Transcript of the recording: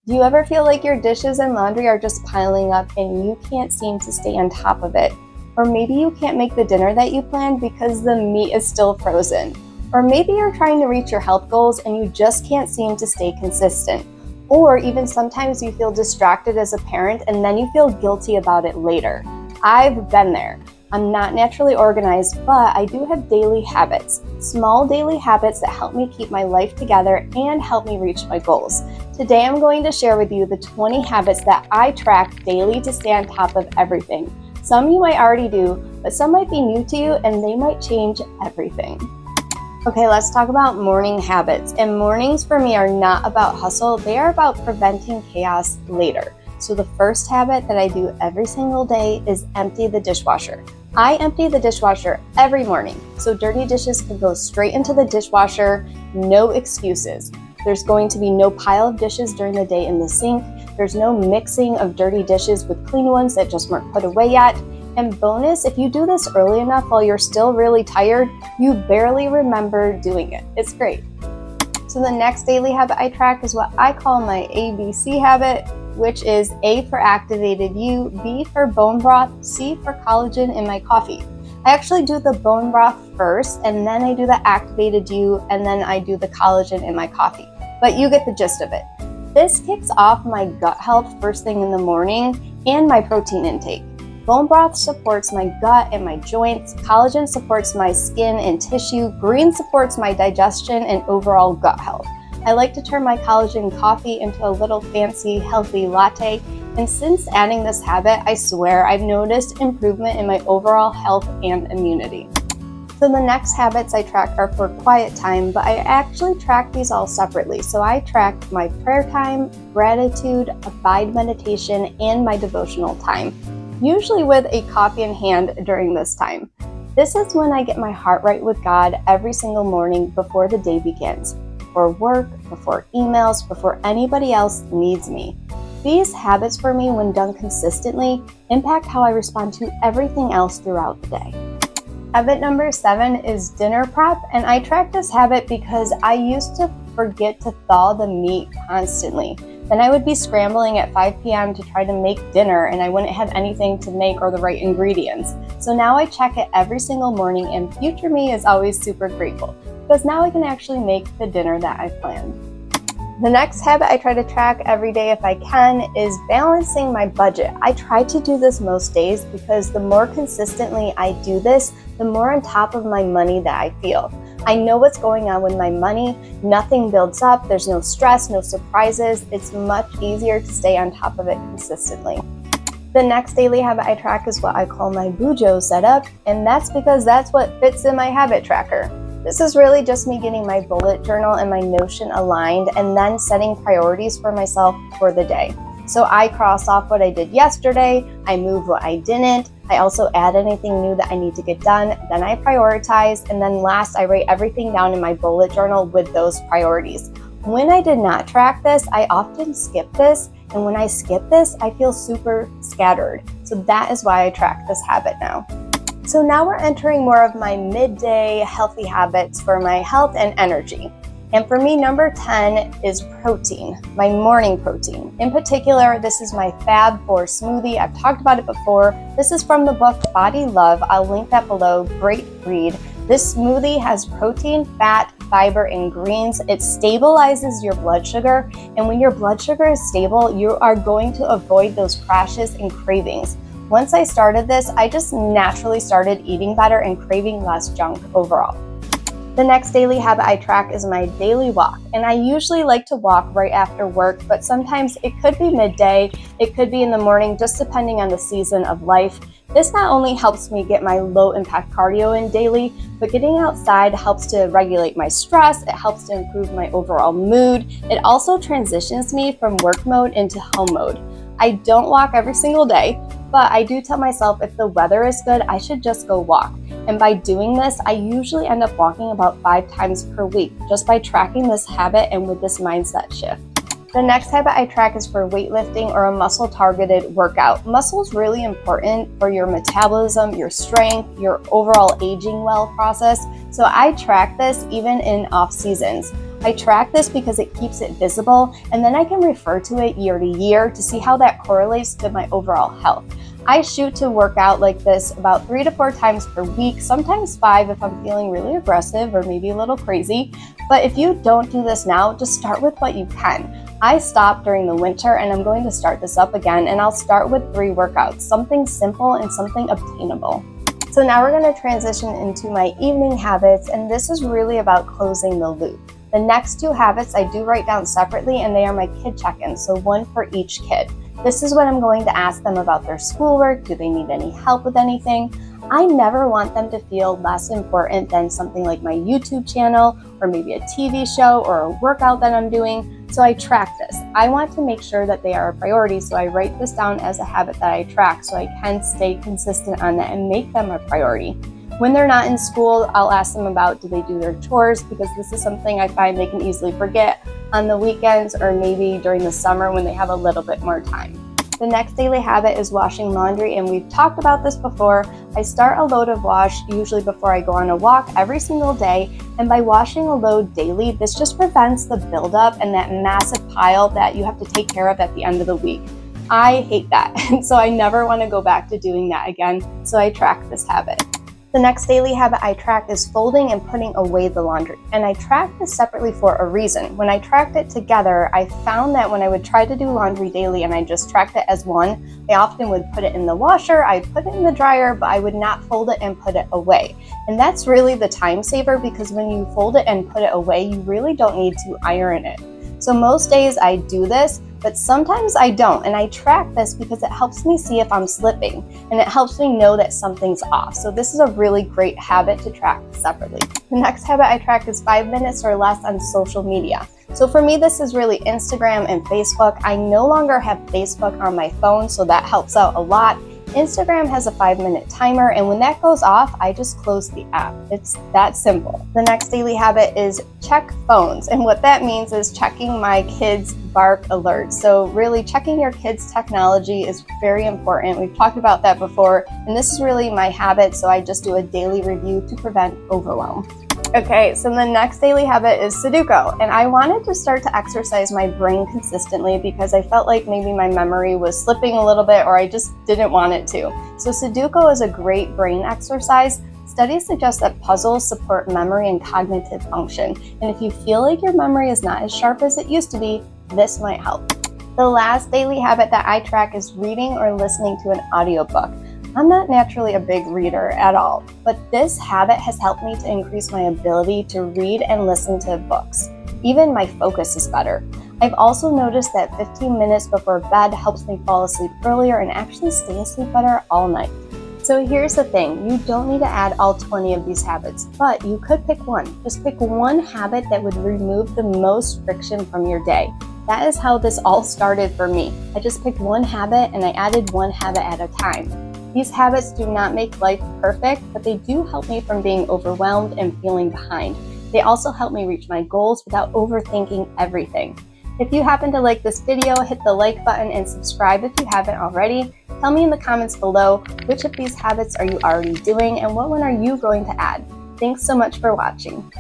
Do you ever feel like your dishes and laundry are just piling up and you can't seem to stay on top of it? Or maybe you can't make the dinner that you planned because the meat is still frozen. Or maybe you're trying to reach your health goals and you just can't seem to stay consistent. Or even sometimes you feel distracted as a parent and then you feel guilty about it later. I've been there. I'm not naturally organized, but I do have daily habits, small daily habits that help me keep my life together and help me reach my goals. Today I'm going to share with you the 20 habits that I track daily to stay on top of everything. Some you might already do, but some might be new to you and they might change everything. Okay, let's talk about morning habits. And mornings for me are not about hustle, they are about preventing chaos later. So the first habit that I do every single day is empty the dishwasher. I empty the dishwasher every morning, so dirty dishes can go straight into the dishwasher, no excuses. There's going to be no pile of dishes during the day in the sink. There's no mixing of dirty dishes with clean ones that just weren't put away yet. And bonus, if you do this early enough while you're still really tired, you barely remember doing it. It's great. So the next daily habit I track is what I call my A+B+C habit, which is A for activated U, B for bone broth, C for collagen in my coffee. I actually do the bone broth first, and then I do the activated U, and then I do the collagen in my coffee. But you get the gist of it. This kicks off my gut health first thing in the morning and my protein intake. Bone broth supports my gut and my joints, collagen supports my skin and tissue, green supports my digestion and overall gut health. I like to turn my collagen coffee into a little fancy, healthy latte, and since adding this habit, I swear I've noticed improvement in my overall health and immunity. So the next habits I track are for quiet time, but I actually track these all separately. So I track my prayer time, gratitude, abide meditation, and my devotional time, usually with a coffee in hand during this time. This is when I get my heart right with God every single morning before the day begins. Before work, before emails, before anybody else needs me. These habits for me, when done consistently, impact how I respond to everything else throughout the day. Habit number 7 is dinner prep, and I track this habit because I used to forget to thaw the meat constantly. Then I would be scrambling at 5 p.m. to try to make dinner and I wouldn't have anything to make or the right ingredients. So now I check it every single morning and future me is always super grateful because now I can actually make the dinner that I planned. The next habit I try to track every day if I can is balancing my budget. I try to do this most days because the more consistently I do this, the more on top of my money that I feel. I know what's going on with my money, nothing builds up, there's no stress, no surprises, it's much easier to stay on top of it consistently. The next daily habit I track is what I call my Bujo setup, and that's because that's what fits in my habit tracker. This is really just me getting my bullet journal and my Notion aligned and then setting priorities for myself for the day. So I cross off what I did yesterday, I move what I didn't, I also add anything new that I need to get done, then I prioritize, and then last I write everything down in my bullet journal with those priorities. When I did not track this, I often skip this, and when I skip this, I feel super scattered. So that is why I track this habit now. So now we're entering more of my midday healthy habits for my health and energy. And for me, number 10 is protein, my morning protein. In particular, this is my Fab 4 smoothie. I've talked about it before. This is from the book Body Love. I'll link that below. Great read. This smoothie has protein, fat, fiber, and greens. It stabilizes your blood sugar. And when your blood sugar is stable, you are going to avoid those crashes and cravings. Once I started this, I just naturally started eating better and craving less junk overall. The next daily habit I track is my daily walk, and I usually like to walk right after work, but sometimes it could be midday, it could be in the morning, just depending on the season of life. This not only helps me get my low impact cardio in daily, but getting outside helps to regulate my stress, it helps to improve my overall mood. It also transitions me from work mode into home mode. I don't walk every single day, but I do tell myself if the weather is good, I should just go walk. And by doing this, I usually end up walking about 5 times per week just by tracking this habit and with this mindset shift. The next habit I track is for weightlifting or a muscle-targeted workout. Muscle is really important for your metabolism, your strength, your overall aging well process. So I track this even in off seasons. I track this because it keeps it visible, and then I can refer to it year to year to see how that correlates to my overall health. I shoot to work out like this about 3 to 4 times per week, sometimes 5 if I'm feeling really aggressive or maybe a little crazy. But if you don't do this now, just start with what you can. I stopped during the winter and I'm going to start this up again, and I'll start with 3 workouts, something simple and something obtainable. So now we're going to transition into my evening habits, and this is really about closing the loop. The next 2 habits I do write down separately, and they are my kid check-ins, so one for each kid. This is when I'm going to ask them about their schoolwork. Do they need any help with anything? I never want them to feel less important than something like my YouTube channel or maybe a TV show or a workout that I'm doing. So I track this. I want to make sure that they are a priority, so I write this down as a habit that I track so I can stay consistent on that and make them a priority. When they're not in school, I'll ask them about do they do their chores, because this is something I find they can easily forget on the weekends or maybe during the summer when they have a little bit more time. The next daily habit is washing laundry, and we've talked about this before. I start a load of wash usually before I go on a walk every single day, and by washing a load daily, this just prevents the buildup and that massive pile that you have to take care of at the end of the week. I hate that, and so I never want to go back to doing that again, so I track this habit. The next daily habit I track is folding and putting away the laundry, and I track this separately for a reason. When I tracked it together, I found that when I would try to do laundry daily and I just tracked it as one, I often would put it in the washer, I'd put it in the dryer, but I would not fold it and put it away. And that's really the time saver, because when you fold it and put it away, you really don't need to iron it. So most days I do this, but sometimes I don't, and I track this because it helps me see if I'm slipping, and it helps me know that something's off. So this is a really great habit to track separately. The next habit I track is 5 minutes or less on social media. So for me, this is really Instagram and Facebook. I no longer have Facebook on my phone, so that helps out a lot. Instagram has a 5-minute timer, and when that goes off, I just close the app. It's that simple. The next daily habit is check phones, and what that means is checking my kids' bark alerts. So really checking your kids' technology is very important. We've talked about that before, and this is really my habit, so I just do a daily review to prevent overwhelm. Okay, so the next daily habit is Sudoku, and I wanted to start to exercise my brain consistently because I felt like maybe my memory was slipping a little bit, or I just didn't want it to. So Sudoku is a great brain exercise. Studies suggest that puzzles support memory and cognitive function, and if you feel like your memory is not as sharp as it used to be, this might help. The last daily habit that I track is reading or listening to an audiobook. I'm not naturally a big reader at all, but this habit has helped me to increase my ability to read and listen to books. Even my focus is better. I've also noticed that 15 minutes before bed helps me fall asleep earlier and actually stay asleep better all night. So here's the thing, you don't need to add all 20 of these habits, but you could pick one. Just pick one habit that would remove the most friction from your day. That is how this all started for me. I just picked one habit and I added one habit at a time. These habits do not make life perfect, but they do help me from being overwhelmed and feeling behind. They also help me reach my goals without overthinking everything. If you happen to like this video, hit the like button and subscribe if you haven't already. Tell me in the comments below which of these habits are you already doing and what one are you going to add. Thanks so much for watching.